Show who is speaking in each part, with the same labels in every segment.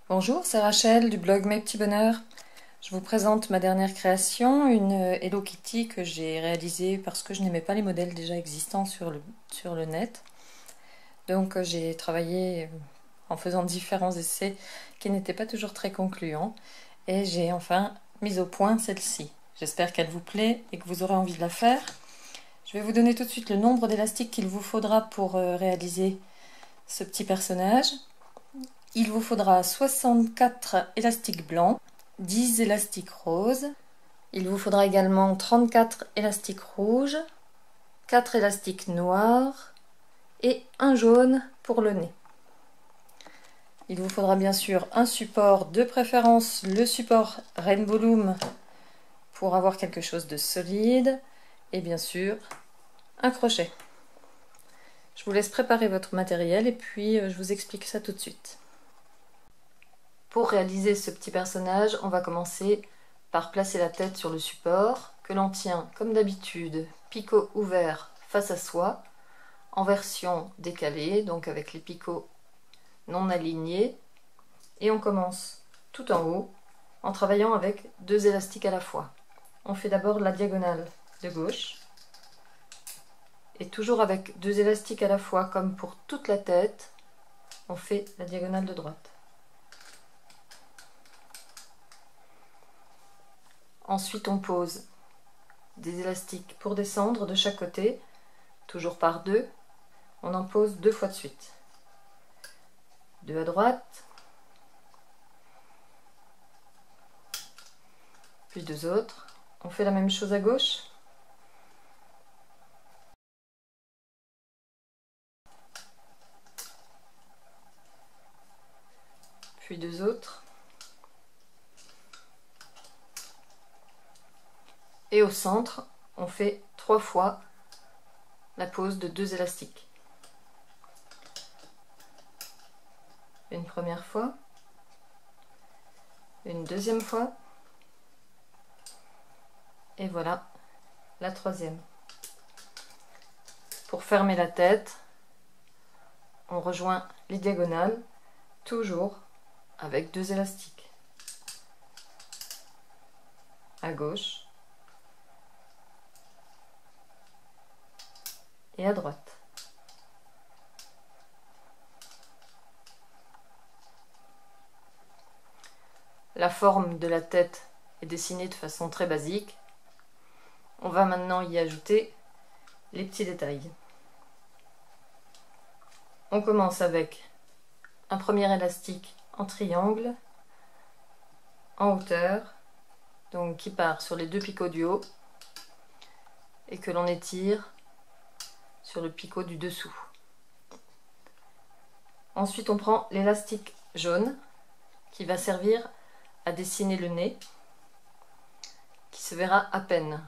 Speaker 1: Bonjour, c'est Rachel du blog Mes Petits Bonheurs. Je vous présente ma dernière création, une Hello Kitty que j'ai réalisée parce que je n'aimais pas les modèles déjà existants sur le net. Donc j'ai travaillé en faisant différents essais qui n'étaient pas toujours très concluants et j'ai enfin mis au point celle-ci. J'espère qu'elle vous plaît et que vous aurez envie de la faire. Je vais vous donner tout de suite le nombre d'élastiques qu'il vous faudra pour réaliser ce petit personnage. Il vous faudra 64 élastiques blancs, 10 élastiques roses. Il vous faudra également 34 élastiques rouges, 4 élastiques noirs et un jaune pour le nez. Il vous faudra bien sûr un support, de préférence le support Rainbow Loom pour avoir quelque chose de solide et bien sûr un crochet. Je vous laisse préparer votre matériel et puis je vous explique ça tout de suite. Pour réaliser ce petit personnage, on va commencer par placer la tête sur le support, que l'on tient comme d'habitude, picot ouvert face à soi, en version décalée, donc avec les picots non alignés. Et on commence tout en haut, en travaillant avec 2 élastiques à la fois. On fait d'abord la diagonale de gauche, et toujours avec 2 élastiques à la fois, comme pour toute la tête, on fait la diagonale de droite. Ensuite, on pose des élastiques pour descendre de chaque côté, toujours par 2. On en pose 2 fois de suite. 2 à droite, puis 2 autres. On fait la même chose à gauche. Puis 2 autres. Et au centre, on fait 3 fois la pose de 2 élastiques. Une première fois, une deuxième fois, et voilà la troisième. Pour fermer la tête, on rejoint les diagonales, toujours avec 2 élastiques. À gauche et à droite. La forme de la tête est dessinée de façon très basique. On va maintenant y ajouter les petits détails. On commence avec un premier élastique en triangle, en hauteur, donc qui part sur les 2 picots du haut et que l'on étire sur le picot du dessous. Ensuite, on prend l'élastique jaune qui va servir à dessiner le nez, qui se verra à peine.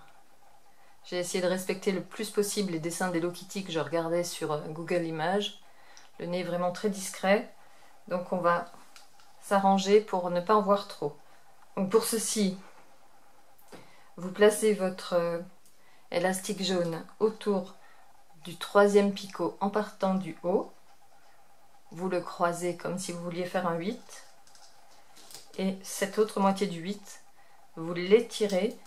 Speaker 1: J'ai essayé de respecter le plus possible les dessins d'Hello Kitty que je regardais sur Google Images. Le nez est vraiment très discret, donc on va s'arranger pour ne pas en voir trop. Donc pour ceci, vous placez votre élastique jaune autour du 3e picot en partant du haut. Vous le croisez comme si vous vouliez faire un 8. Et cette autre moitié du 8, vous l'étirez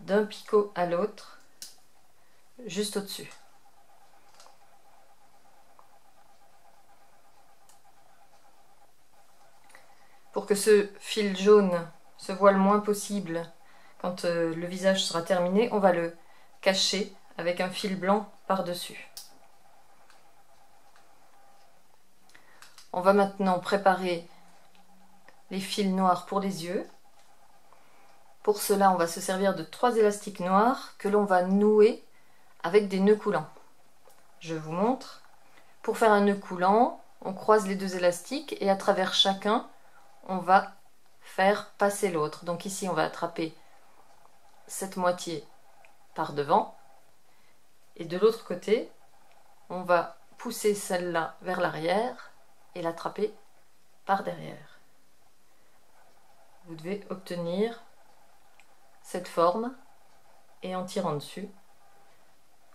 Speaker 1: d'un picot à l'autre, juste au-dessus. Pour que ce fil jaune se voit le moins possible quand le visage sera terminé, on va le cacher avec un fil blanc par-dessus. On va maintenant préparer les fils noirs pour les yeux. Pour cela, on va se servir de 3 élastiques noirs que l'on va nouer avec des nœuds coulants. Je vous montre. Pour faire un nœud coulant, on croise les 2 élastiques et à travers chacun, on va faire passer l'autre. Donc ici, on va attraper cette moitié par devant et de l'autre côté, on va pousser celle-là vers l'arrière et l'attraper par derrière. Vous devez obtenir cette forme et en tirant dessus,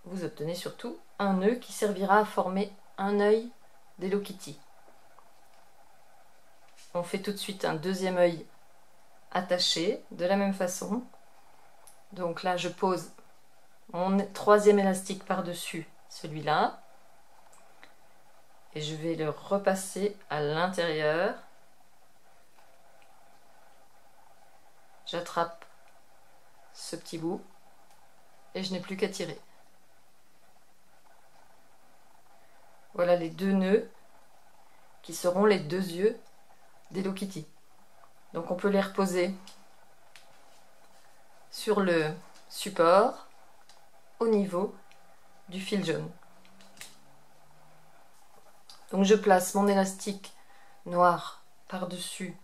Speaker 1: vous obtenez surtout un nœud qui servira à former un œil d'Hello Kitty. on fait tout de suite un deuxième œil attaché de la même façon. Donc là je pose mon troisième élastique par-dessus celui-là et je vais le repasser à l'intérieur. J'attrape ce petit bout et je n'ai plus qu'à tirer. Voilà les deux nœuds qui seront les deux yeux d'Hello Kitty. Donc on peut les reposer sur le support au niveau du fil jaune. Donc je place mon élastique noir par-dessus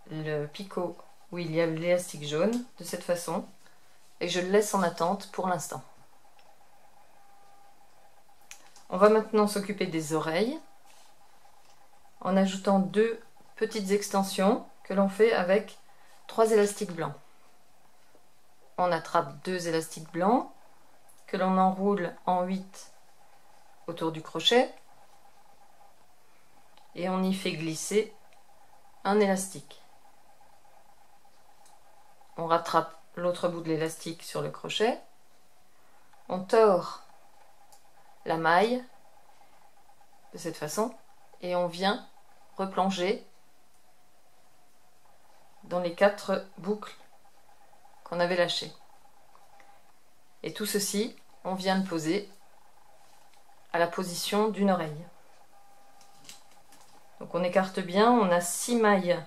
Speaker 1: le picot où il y a l'élastique jaune de cette façon et je le laisse en attente pour l'instant. On va maintenant s'occuper des oreilles en ajoutant deux petites extensions que l'on fait avec 3 élastiques blancs. On attrape 2 élastiques blancs que l'on enroule en 8 autour du crochet et on y fait glisser un élastique. On rattrape l'autre bout de l'élastique sur le crochet, on tord la maille de cette façon et on vient replonger dans les 4 boucles qu'on avait lâchées. Et tout ceci, on vient le poser à la position d'une oreille. Donc on écarte bien, on a 6 mailles.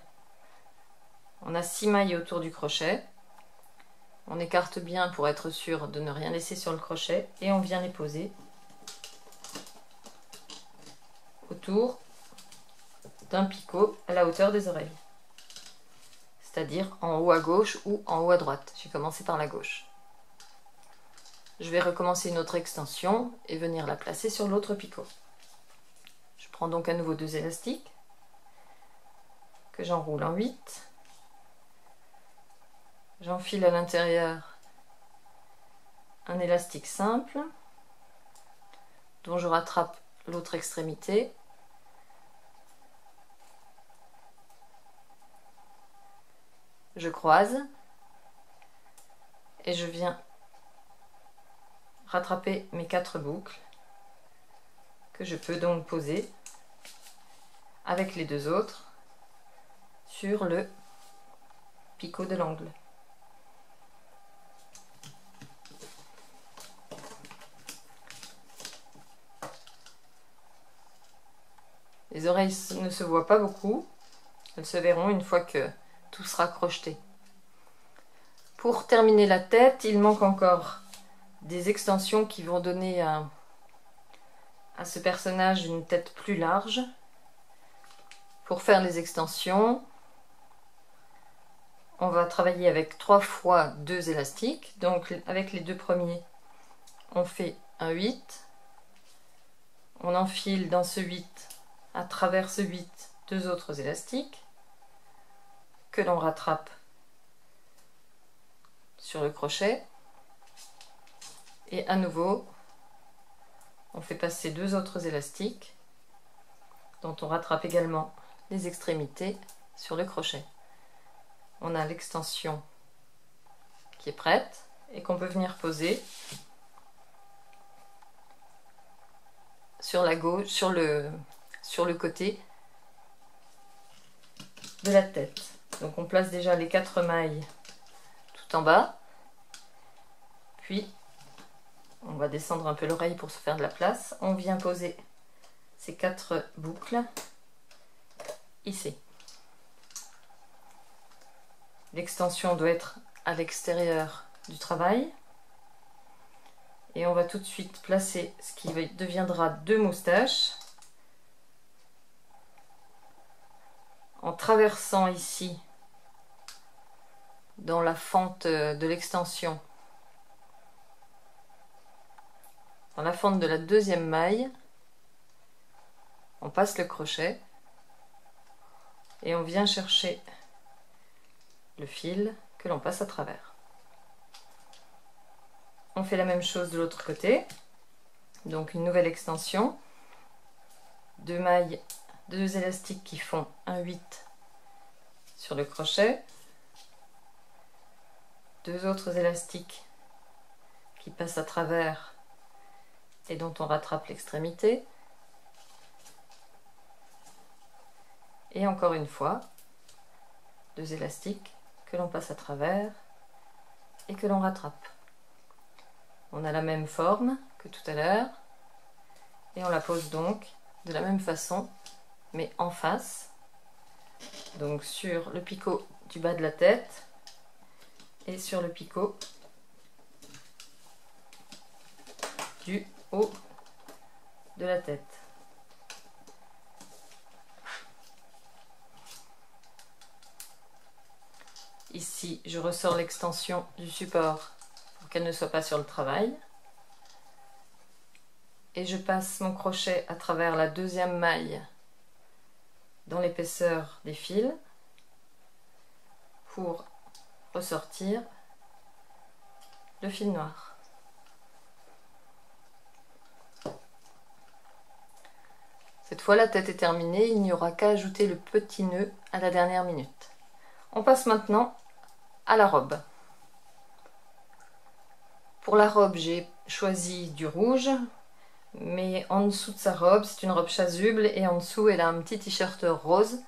Speaker 1: On a 6 mailles autour du crochet. On écarte bien pour être sûr de ne rien laisser sur le crochet et on vient les poser autour d'un picot à la hauteur des oreilles. C'est-à-dire en haut à gauche ou en haut à droite. J'ai commencé par la gauche. Je vais recommencer une autre extension et venir la placer sur l'autre picot. Je prends donc à nouveau 2 élastiques que j'enroule en 8. J'enfile à l'intérieur un élastique simple dont je rattrape l'autre extrémité. Je croise et je viens rattraper mes 4 boucles que je peux donc poser avec les 2 autres sur le picot de l'angle. Les oreilles ne se voient pas beaucoup, elles se verront une fois que tout sera crocheté. Pour terminer la tête, il manque encore des extensions qui vont donner à ce personnage une tête plus large. Pour faire les extensions, on va travailler avec 3 fois 2 élastiques. Donc avec les 2 premiers, on fait un 8. On enfile dans ce 8, à travers ce 8, 2 autres élastiques que l'on rattrape sur le crochet. Et à nouveau, on fait passer 2 autres élastiques dont on rattrape également les extrémités sur le crochet. On a l'extension qui est prête et qu'on peut venir poser sur la gauche, sur le côté de la tête. Donc on place déjà les 4 mailles tout en bas, puis on va descendre un peu l'oreille pour se faire de la place. On vient poser ces 4 boucles ici. L'extension doit être à l'extérieur du travail. Et on va tout de suite placer ce qui deviendra 2 moustaches en traversant ici dans la fente de l'extension, dans la fente de la 2e maille, on passe le crochet et on vient chercher le fil que l'on passe à travers. On fait la même chose de l'autre côté, donc une nouvelle extension, 2 mailles 2 élastiques qui font un 8 sur le crochet, 2 autres élastiques qui passent à travers et dont on rattrape l'extrémité, et encore une fois 2 élastiques que l'on passe à travers et que l'on rattrape. On a la même forme que tout à l'heure et on la pose donc de la même façon mais en face, donc sur le picot du bas de la tête et sur le picot du haut de la tête. Ici, je ressors l'extension du support pour qu'elle ne soit pas sur le travail. Et je passe mon crochet à travers la deuxième maille dans l'épaisseur des fils pour ressortir le fil noir. Cette fois, la tête est terminée, il n'y aura qu'à ajouter le petit nœud à la dernière minute. On passe maintenant à la robe. Pour la robe, j'ai choisi du rouge, mais en dessous de sa robe, c'est une robe chasuble et en dessous, elle a un petit t-shirt rose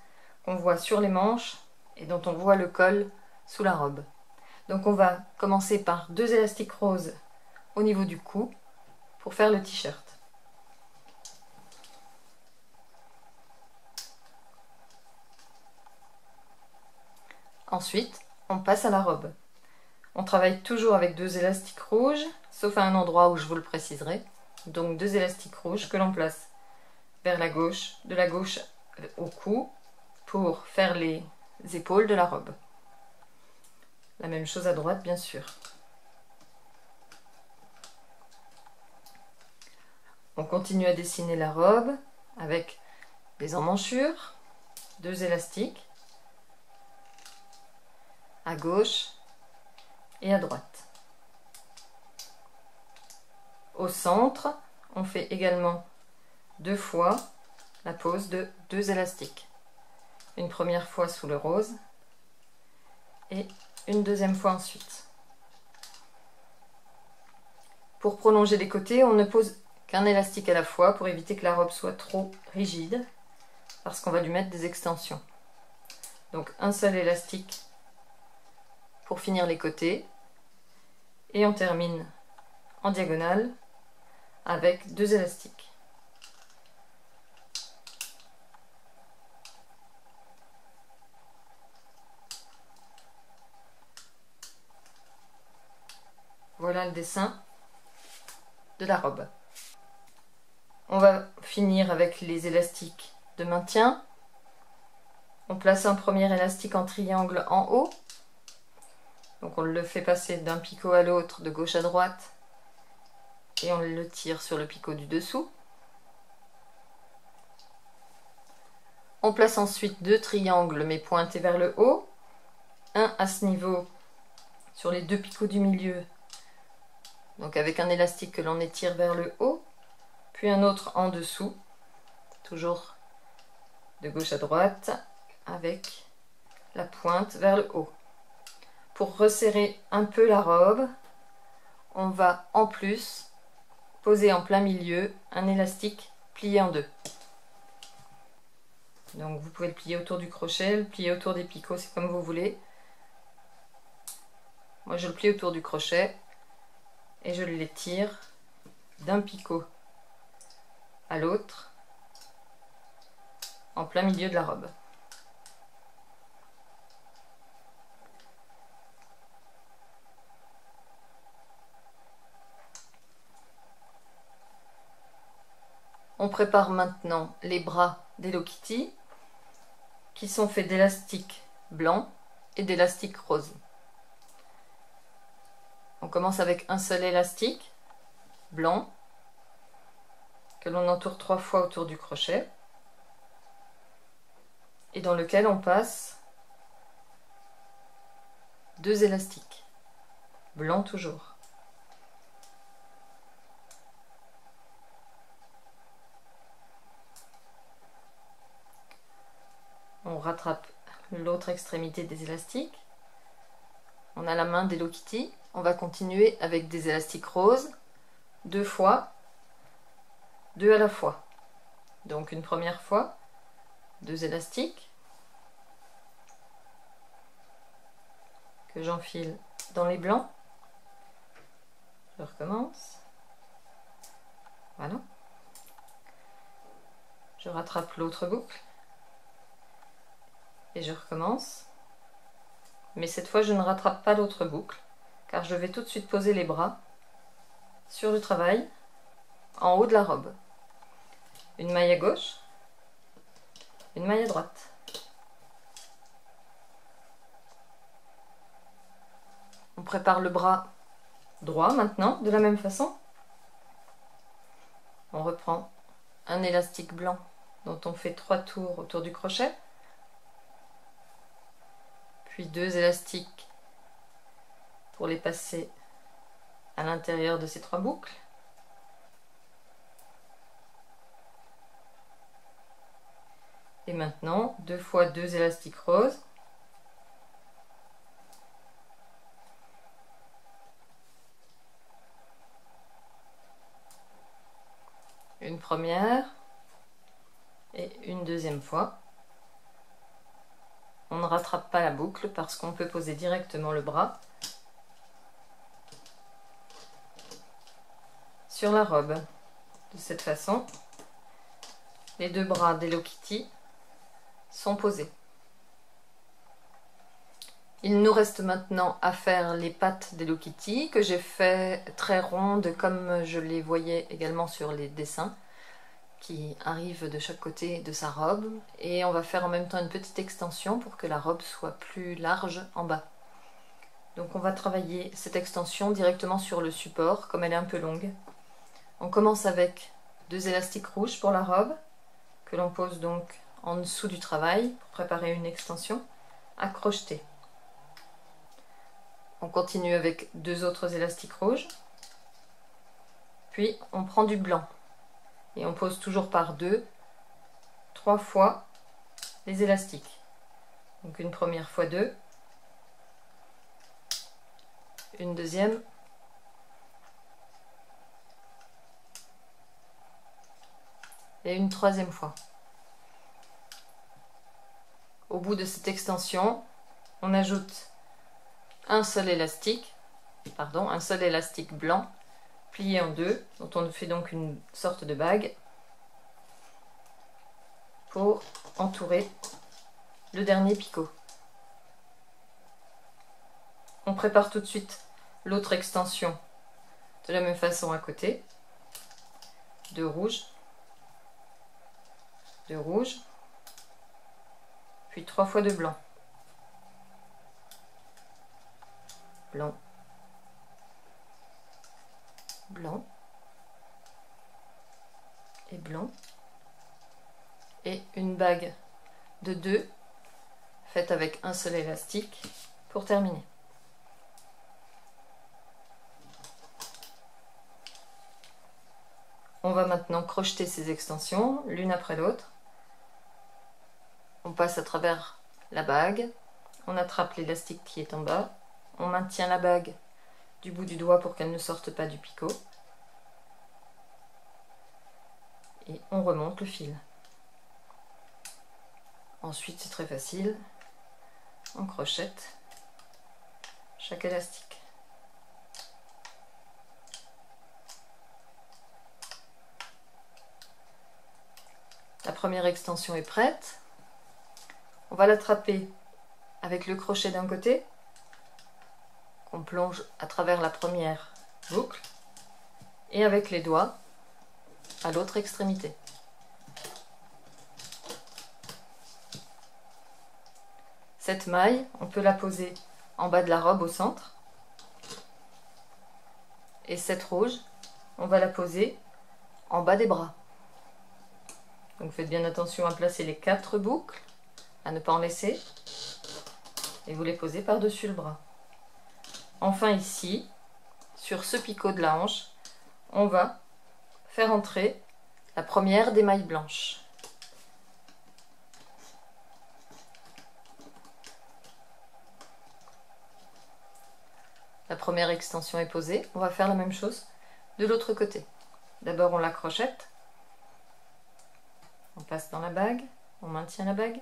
Speaker 1: qu'on voit sur les manches et dont on voit le col sous la robe. Donc on va commencer par 2 élastiques roses au niveau du cou pour faire le t-shirt. Ensuite, on passe à la robe. On travaille toujours avec 2 élastiques rouges, sauf à un endroit où je vous le préciserai. Donc 2 élastiques rouges que l'on place vers la gauche, de la gauche au cou, pour faire les épaules de la robe. La même chose à droite, bien sûr. On continue à dessiner la robe avec des emmanchures, 2 élastiques, à gauche et à droite. Au centre, on fait également 2 fois la pose de 2 élastiques. Une première fois sous le rose et une deuxième fois ensuite. Pour prolonger les côtés, on ne pose qu'un élastique à la fois pour éviter que la robe soit trop rigide, parce qu'on va lui mettre des extensions. Donc un seul élastique pour finir les côtés et on termine en diagonale avec 2 élastiques. Voilà le dessin de la robe. On va finir avec les élastiques de maintien. On place un premier élastique en triangle en haut. Donc on le fait passer d'un picot à l'autre, de gauche à droite, et on le tire sur le picot du dessous. On place ensuite 2 triangles mais pointés vers le haut, un à ce niveau sur les 2 picots du milieu, donc avec un élastique que l'on étire vers le haut, puis un autre en dessous, toujours de gauche à droite, avec la pointe vers le haut. Pour resserrer un peu la robe, on va en plus poser en plein milieu un élastique plié en 2. Donc vous pouvez le plier autour du crochet, le plier autour des picots, c'est comme vous voulez. Moi je le plie autour du crochet et je l'étire d'un picot à l'autre en plein milieu de la robe. On prépare maintenant les bras d'Hello Kitty qui sont faits d'élastique blanc et d'élastique rose. On commence avec un seul élastique blanc que l'on entoure 3 fois autour du crochet et dans lequel on passe 2 élastiques blancs toujours. On rattrape l'autre extrémité des élastiques. On a la main d'Hello Kitty. On va continuer avec des élastiques roses, 2 fois, 2 à la fois. Donc une première fois, 2 élastiques que j'enfile dans les blancs. Je recommence. Voilà. Je rattrape l'autre boucle et je recommence. Mais cette fois, je ne rattrape pas l'autre boucle car je vais tout de suite poser les bras sur le travail en haut de la robe. Une maille à gauche, une maille à droite. On prépare le bras droit maintenant, de la même façon. On reprend un élastique blanc dont on fait 3 tours autour du crochet, puis 2 élastiques pour les passer à l'intérieur de ces 3 boucles. Et maintenant, 2 fois 2 élastiques roses. Une première et une deuxième fois. On ne rattrape pas la boucle parce qu'on peut poser directement le bras sur la robe. De cette façon, les 2 bras d'Hello Kitty sont posés. Il nous reste maintenant à faire les pattes d'Hello Kitty que j'ai fait très rondes comme je les voyais également sur les dessins qui arrivent de chaque côté de sa robe, et on va faire en même temps une petite extension pour que la robe soit plus large en bas. Donc on va travailler cette extension directement sur le support comme elle est un peu longue. On commence avec 2 élastiques rouges pour la robe que l'on pose donc en dessous du travail pour préparer une extension à crocheter. On continue avec 2 autres élastiques rouges, puis on prend du blanc et on pose toujours par 2, 3 fois les élastiques. Donc une première fois 2, une deuxième, et une troisième fois. Au bout de cette extension, on ajoute un seul élastique blanc plié en 2, dont on fait donc une sorte de bague pour entourer le dernier picot. On prépare tout de suite l'autre extension de la même façon à côté. 2 rouges, 2 rouges, puis 3 fois de blanc. Blanc, blanc et blanc, et une bague de 2 faite avec un seul élastique pour terminer. On va maintenant crocheter ces extensions l'une après l'autre. On passe à travers la bague, on attrape l'élastique qui est en bas, on maintient la bague du bout du doigt pour qu'elle ne sorte pas du picot, et on remonte le fil. Ensuite, c'est très facile, on crochette chaque élastique. La première extension est prête. On va l'attraper avec le crochet d'un côté, qu'on plonge à travers la première boucle, et avec les doigts à l'autre extrémité. Cette maille, on peut la poser en bas de la robe au centre, et cette rouge, on va la poser en bas des bras. Donc faites bien attention à placer les 4 boucles, à ne pas en laisser, et vous les posez par-dessus le bras. Enfin ici, sur ce picot de la hanche, on va faire entrer la première des mailles blanches. La première extension est posée. On va faire la même chose de l'autre côté. D'abord on la crochette. On passe dans la bague. On maintient la bague.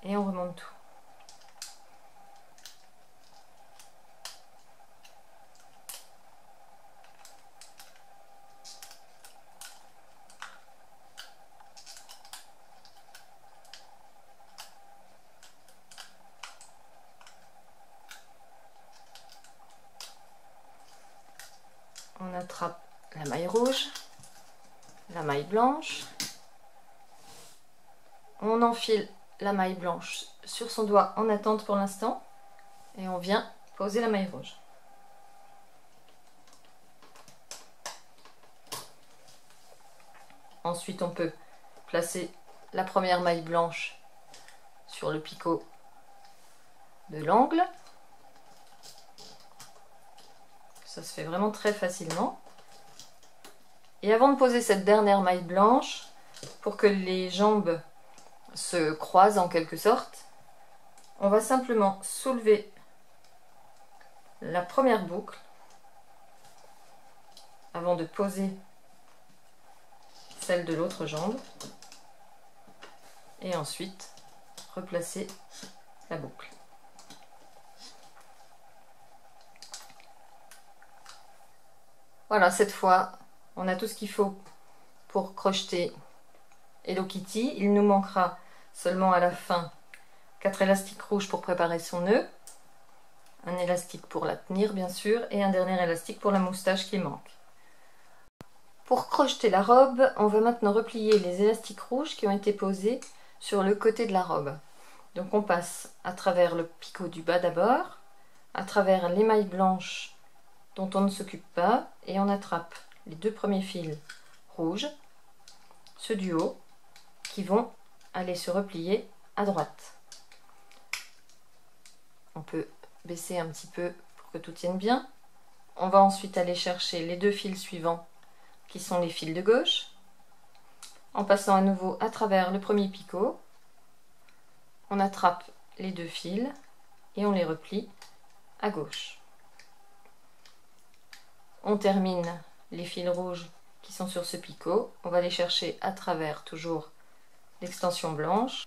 Speaker 1: Et on remonte tout. On attrape la maille rouge, la maille blanche. On enfile la maille blanche sur son doigt en attente pour l'instant. Et on vient poser la maille rouge. Ensuite, on peut placer la première maille blanche sur le picot de l'angle. Ça se fait vraiment très facilement. Et avant de poser cette dernière maille blanche, pour que les jambes se croisent en quelque sorte, on va simplement soulever la première boucle avant de poser celle de l'autre jambe et ensuite replacer la boucle. Voilà, cette fois on a tout ce qu'il faut pour crocheter Hello Kitty. Il nous manquera seulement à la fin 4 élastiques rouges pour préparer son nœud, un élastique pour la tenir bien sûr et un dernier élastique pour la moustache qui manque. Pour crocheter la robe, on va maintenant replier les élastiques rouges qui ont été posés sur le côté de la robe. Donc on passe à travers le picot du bas d'abord, à travers les mailles blanches dont on ne s'occupe pas, et on attrape les 2 premiers fils rouges, ceux du haut, qui vont aller se replier à droite. On peut baisser un petit peu pour que tout tienne bien. On va ensuite aller chercher les 2 fils suivants, qui sont les fils de gauche, en passant à nouveau à travers le premier picot. On attrape les 2 fils et on les replie à gauche. On termine les fils rouges qui sont sur ce picot. On va les chercher à travers toujours l'extension blanche.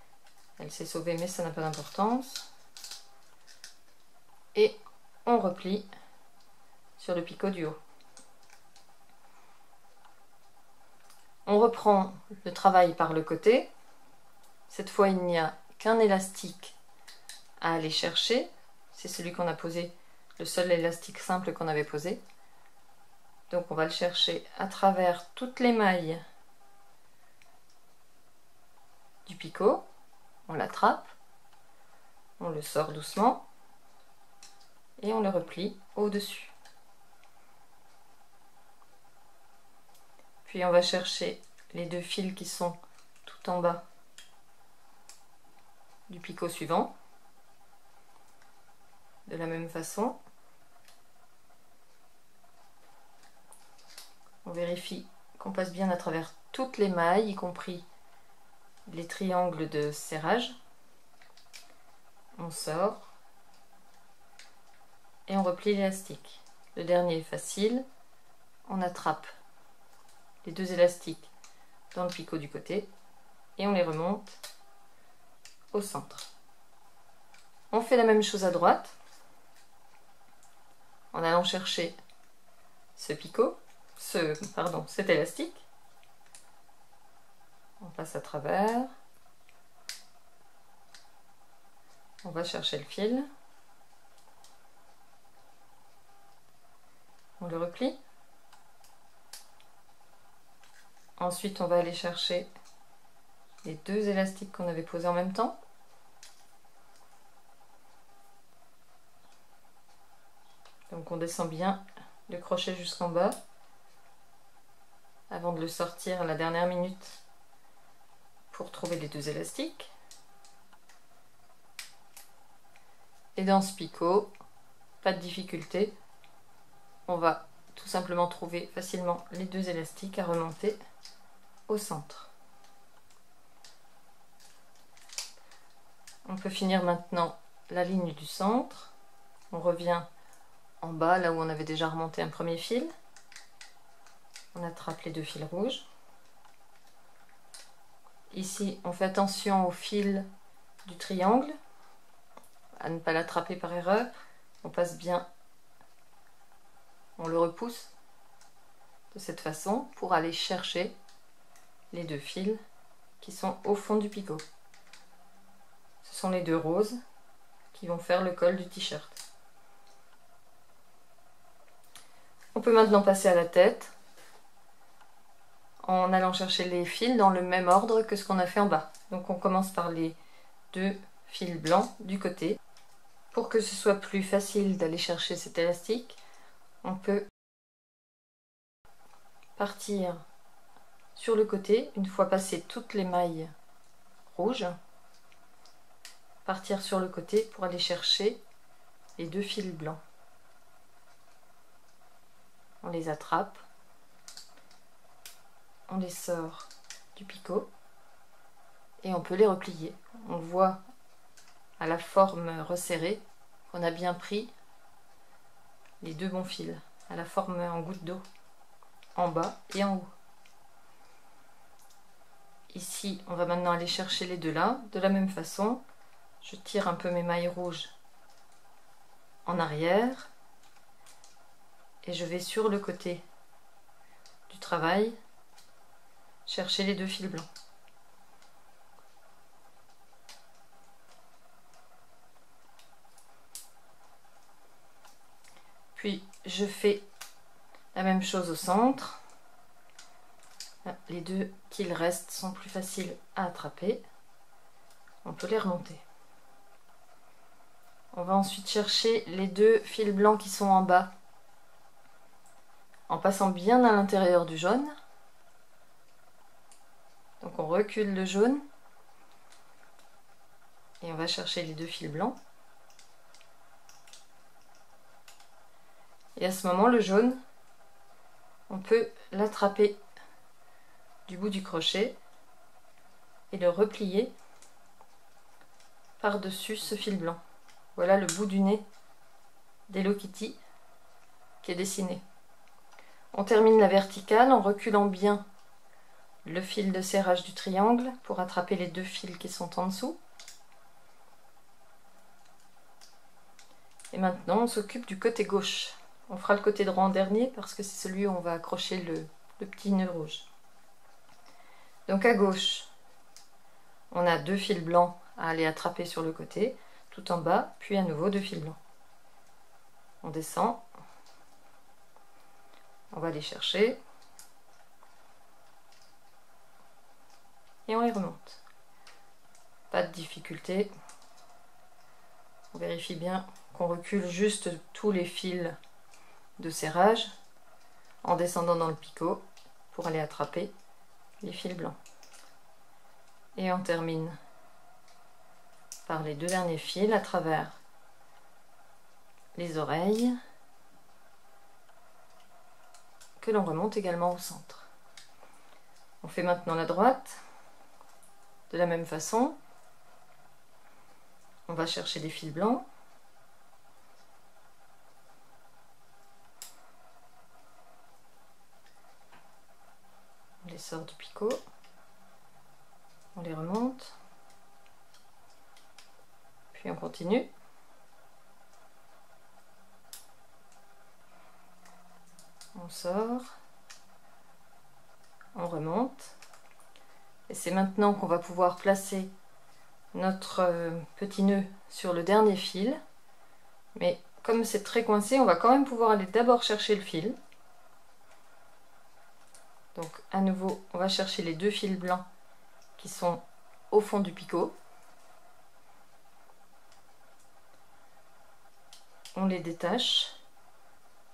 Speaker 1: Elle s'est sauvée mais ça n'a pas d'importance. Et on replie sur le picot du haut. On reprend le travail par le côté. Cette fois, il n'y a qu'un élastique à aller chercher. C'est celui qu'on a posé, le seul élastique simple qu'on avait posé. Donc on va le chercher à travers toutes les mailles du picot. On l'attrape, on le sort doucement et on le replie au-dessus. Puis on va chercher les 2 fils qui sont tout en bas du picot suivant. De la même façon, on vérifie qu'on passe bien à travers toutes les mailles, y compris les triangles de serrage. On sort et on replie l'élastique. Le dernier est facile. On attrape les 2 élastiques dans le picot du côté et on les remonte au centre. On fait la même chose à droite en allant chercher ce picot, cet élastique. On passe à travers. On va chercher le fil. On le replie. Ensuite, on va aller chercher les 2 élastiques qu'on avait posés en même temps. Donc on descend bien le crochet jusqu'en bas avant de le sortir à la dernière minute pour trouver les 2 élastiques. Et dans ce picot, pas de difficulté, on va tout simplement trouver facilement les 2 élastiques à remonter au centre. On peut finir maintenant la ligne du centre. On revient en bas, là où on avait déjà remonté un premier fil. On attrape les 2 fils rouges. Ici, on fait attention au fil du triangle, à ne pas l'attraper par erreur. On passe bien, on le repousse de cette façon pour aller chercher les 2 fils qui sont au fond du picot. Ce sont les 2 roses qui vont faire le col du t-shirt. On peut maintenant passer à la tête en allant chercher les fils dans le même ordre que ce qu'on a fait en bas. Donc on commence par les 2 fils blancs du côté. Pour que ce soit plus facile d'aller chercher cet élastique, on peut partir sur le côté, une fois passé toutes les mailles rouges, partir sur le côté pour aller chercher les 2 fils blancs. On les attrape, on les sort du picot et on peut les replier. On voit à la forme resserrée qu'on a bien pris les 2 bons fils, à la forme en goutte d'eau, en bas et en haut. Ici, on va maintenant aller chercher les 2 là. De la même façon, je tire un peu mes mailles rouges en arrière et je vais sur le côté du travail chercher les 2 fils blancs. Puis je fais la même chose au centre. Les 2 qu'il reste sont plus faciles à attraper. On peut les remonter. On va ensuite chercher les 2 fils blancs qui sont en bas en passant bien à l'intérieur du jaune. Donc on recule le jaune et on va chercher les 2 fils blancs. Et à ce moment, le jaune, on peut l'attraper du bout du crochet et le replier par-dessus ce fil blanc. Voilà le bout du nez d'Hello Kitty qui est dessiné. On termine la verticale en reculant bien le fil de serrage du triangle pour attraper les 2 fils qui sont en dessous. Et maintenant, on s'occupe du côté gauche. On fera le côté droit en dernier parce que c'est celui où on va accrocher le petit nœud rouge. Donc à gauche, on a 2 fils blancs à aller attraper sur le côté, tout en bas, puis à nouveau 2 fils blancs. On descend, on va les chercher et on les remonte. Pas de difficulté. On vérifie bien qu'on recule juste tous les fils de serrage en descendant dans le picot pour aller attraper les fils blancs. Et on termine par les 2 derniers fils à travers les oreilles que l'on remonte également au centre. On fait maintenant la droite de la même façon. On va chercher des fils blancs. On les sort du picot. On les remonte. Puis on continue. On sort. On remonte. Et c'est maintenant qu'on va pouvoir placer notre petit nœud sur le dernier fil. Mais comme c'est très coincé, on va quand même pouvoir aller d'abord chercher le fil. Donc à nouveau, on va chercher les 2 fils blancs qui sont au fond du picot. On les détache.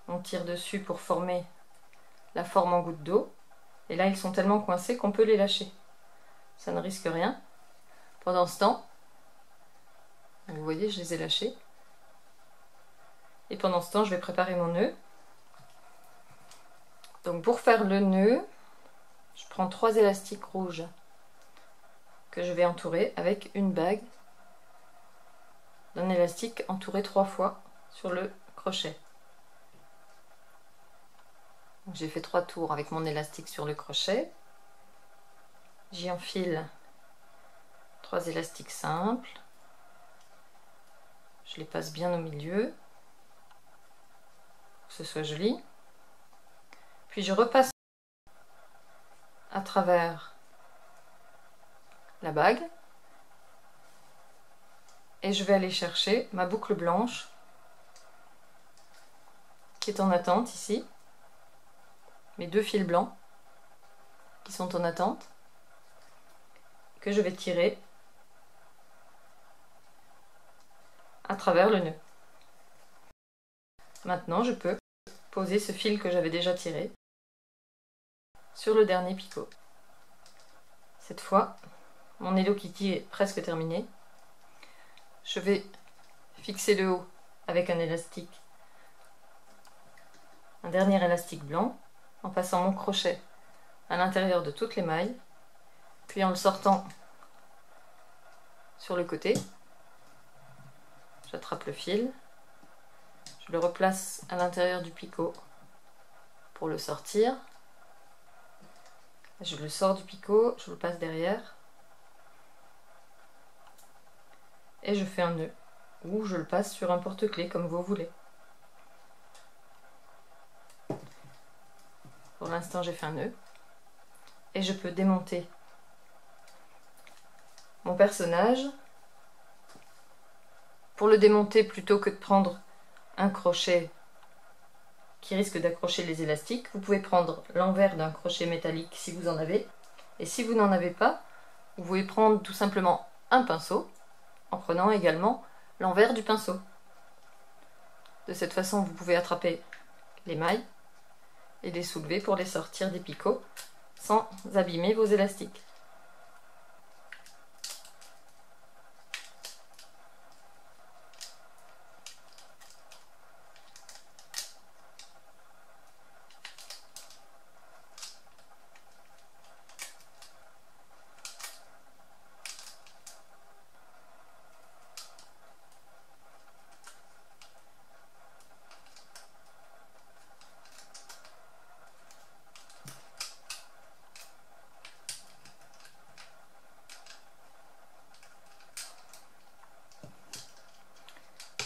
Speaker 1: On tire dessus pour former la forme en goutte d'eau. Et là, ils sont tellement coincés qu'on peut les lâcher. Ça ne risque rien. Pendant ce temps, vous voyez, je les ai lâchés. Et pendant ce temps, je vais préparer mon nœud. Donc pour faire le nœud, je prends 3 élastiques rouges que je vais entourer avec une bague d'un élastique entouré 3 fois sur le crochet. J'ai fait 3 tours avec mon élastique sur le crochet. J'y enfile 3 élastiques simples. Je les passe bien au milieu pour que ce soit joli. Puis je repasse à travers la bague et je vais aller chercher ma boucle blanche qui est en attente ici, mes 2 fils blancs qui sont en attente, que je vais tirer à travers le nœud. Maintenant je peux poser ce fil que j'avais déjà tiré sur le dernier picot. Cette fois, mon Hello Kitty est presque terminé. Je vais fixer le haut avec un élastique, un dernier élastique blanc, en passant mon crochet à l'intérieur de toutes les mailles, puis en le sortant sur le côté. J'attrape le fil, je le replace à l'intérieur du picot pour le sortir. Je le sors du picot, je le passe derrière et je fais un nœud ou je le passe sur un porte-clés comme vous voulez. Pour l'instant j'ai fait un nœud et je peux démonter mon personnage. Pour le démonter, plutôt que de prendre un crochet qui risque d'accrocher les élastiques, vous pouvez prendre l'envers d'un crochet métallique si vous en avez. Et si vous n'en avez pas, vous pouvez prendre tout simplement un pinceau, en prenant également l'envers du pinceau. De cette façon, vous pouvez attraper les mailles et les soulever pour les sortir des picots sans abîmer vos élastiques.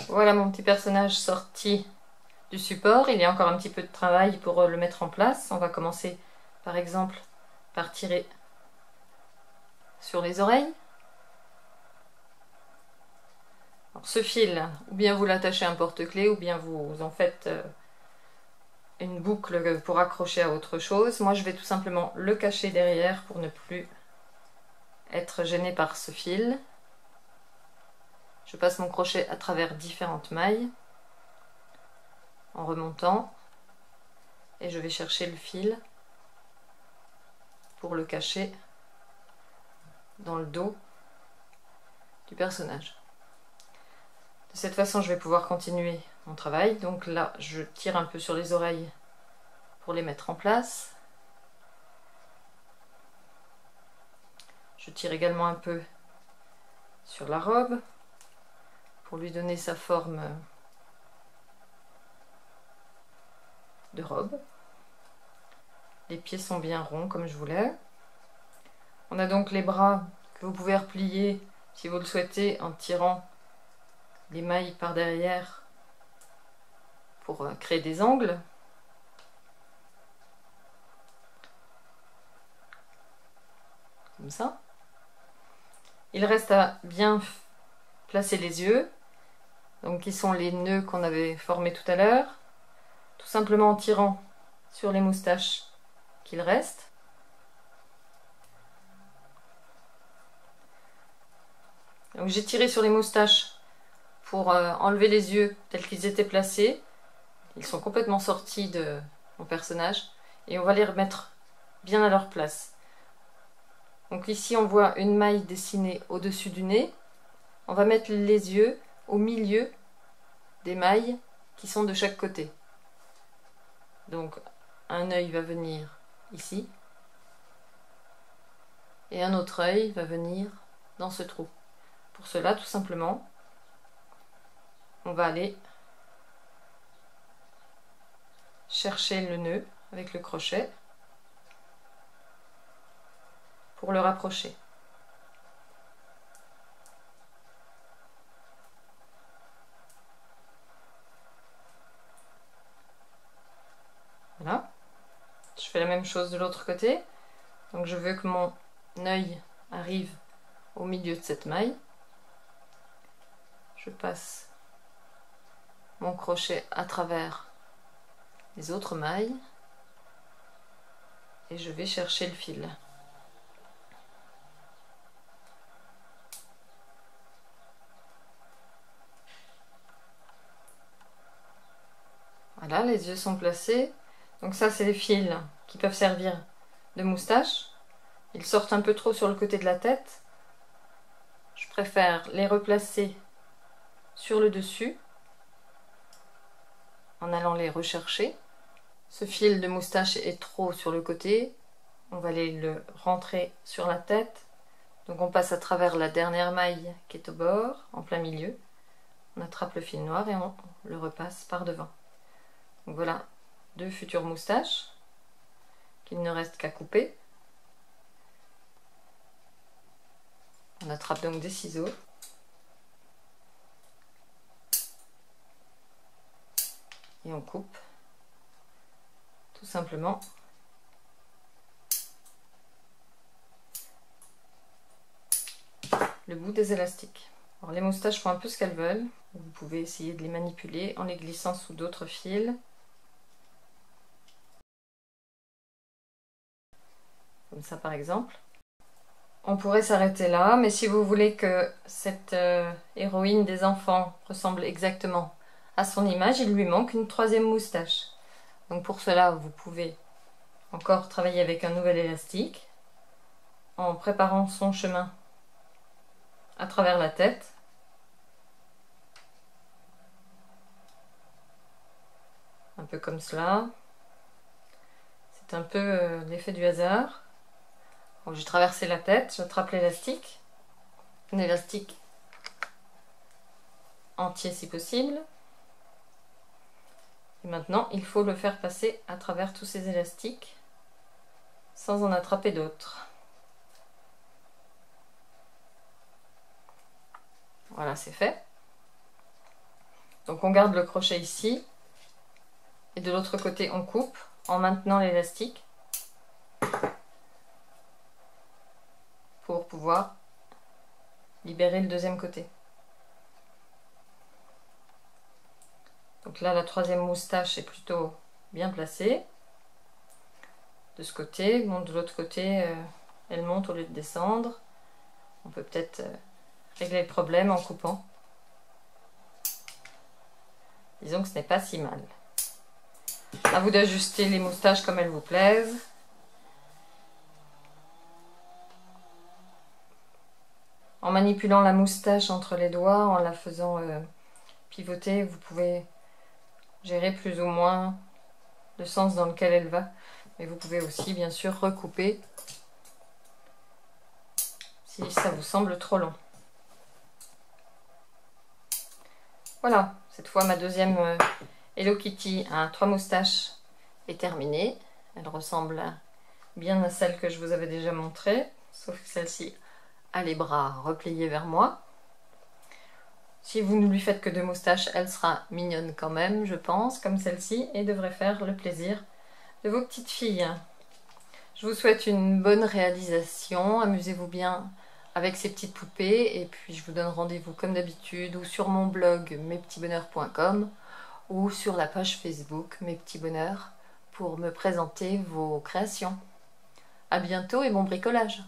Speaker 1: Voilà mon petit personnage sorti du support. Il y a encore un petit peu de travail pour le mettre en place. On va commencer par exemple par tirer sur les oreilles. Alors, ce fil, ou bien vous l'attachez à un porte-clés, ou bien vous en faites une boucle pour accrocher à autre chose. Moi je vais tout simplement le cacher derrière pour ne plus être gêné par ce fil. Je passe mon crochet à travers différentes mailles en remontant et je vais chercher le fil pour le cacher dans le dos du personnage. De cette façon, je vais pouvoir continuer mon travail. Donc là, je tire un peu sur les oreilles pour les mettre en place. Je tire également un peu sur la robe pour lui donner sa forme de robe. Les pieds sont bien ronds comme je voulais. On a donc les bras que vous pouvez replier si vous le souhaitez en tirant les mailles par derrière pour créer des angles. Comme ça. Il reste à bien placer les yeux, donc qui sont les nœuds qu'on avait formés tout à l'heure, tout simplement en tirant sur les moustaches qu'il reste. Donc j'ai tiré sur les moustaches pour enlever les yeux tels qu'ils étaient placés. Ils sont complètement sortis de mon personnage et on va les remettre bien à leur place. Donc ici on voit une maille dessinée au-dessus du nez. On va mettre les yeux au milieu des mailles qui sont de chaque côté. Donc un œil va venir ici et un autre œil va venir dans ce trou. Pour cela, tout simplement, on va aller chercher le nœud avec le crochet pour le rapprocher. Voilà. Je fais la même chose de l'autre côté. Donc je veux que mon œil arrive au milieu de cette maille. Je passe mon crochet à travers les autres mailles et je vais chercher le fil. Voilà, les yeux sont placés. Donc ça, c'est les fils qui peuvent servir de moustache. Ils sortent un peu trop sur le côté de la tête. Je préfère les replacer sur le dessus en allant les rechercher. Ce fil de moustache est trop sur le côté. On va aller le rentrer sur la tête. Donc on passe à travers la dernière maille qui est au bord, en plein milieu. On attrape le fil noir et on le repasse par devant. Donc voilà, 2 futures moustaches qu'il ne reste qu'à couper. On attrape donc des ciseaux. Et on coupe tout simplement le bout des élastiques. Alors les moustaches font un peu ce qu'elles veulent. Vous pouvez essayer de les manipuler en les glissant sous d'autres fils. Comme ça par exemple. On pourrait s'arrêter là, mais si vous voulez que cette héroïne des enfants ressemble exactement à son image, il lui manque une 3e moustache. Donc pour cela, vous pouvez encore travailler avec un nouvel élastique en préparant son chemin à travers la tête. Un peu comme cela. C'est un peu l'effet du hasard. Donc j'ai traversé la tête, j'attrape l'élastique. Un élastique entier si possible. Et maintenant, il faut le faire passer à travers tous ces élastiques sans en attraper d'autres. Voilà, c'est fait. Donc on garde le crochet ici. Et de l'autre côté, on coupe en maintenant l'élastique pour pouvoir libérer le 2e côté. Donc là, la 3e moustache est plutôt bien placée. De ce côté, bon, de l'autre côté, elle monte au lieu de descendre. On peut peut-être régler le problème en coupant. Disons que ce n'est pas si mal. À vous d'ajuster les moustaches comme elles vous plaisent. En manipulant la moustache entre les doigts, en la faisant pivoter, vous pouvez gérer plus ou moins le sens dans lequel elle va. Mais vous pouvez aussi, bien sûr, recouper si ça vous semble trop long. Voilà, cette fois ma 2e Hello Kitty à 3 moustaches est terminée. Elle ressemble bien à celle que je vous avais déjà montrée, sauf que celle-ci a les bras repliés vers moi. Si vous ne lui faites que 2 moustaches, elle sera mignonne quand même, je pense, comme celle-ci, et devrait faire le plaisir de vos petites filles. Je vous souhaite une bonne réalisation, amusez-vous bien avec ces petites poupées, et puis je vous donne rendez-vous comme d'habitude, ou sur mon blog mespetitsbonheurs.com, ou sur la page Facebook Mes Petits Bonheurs, pour me présenter vos créations. À bientôt et bon bricolage!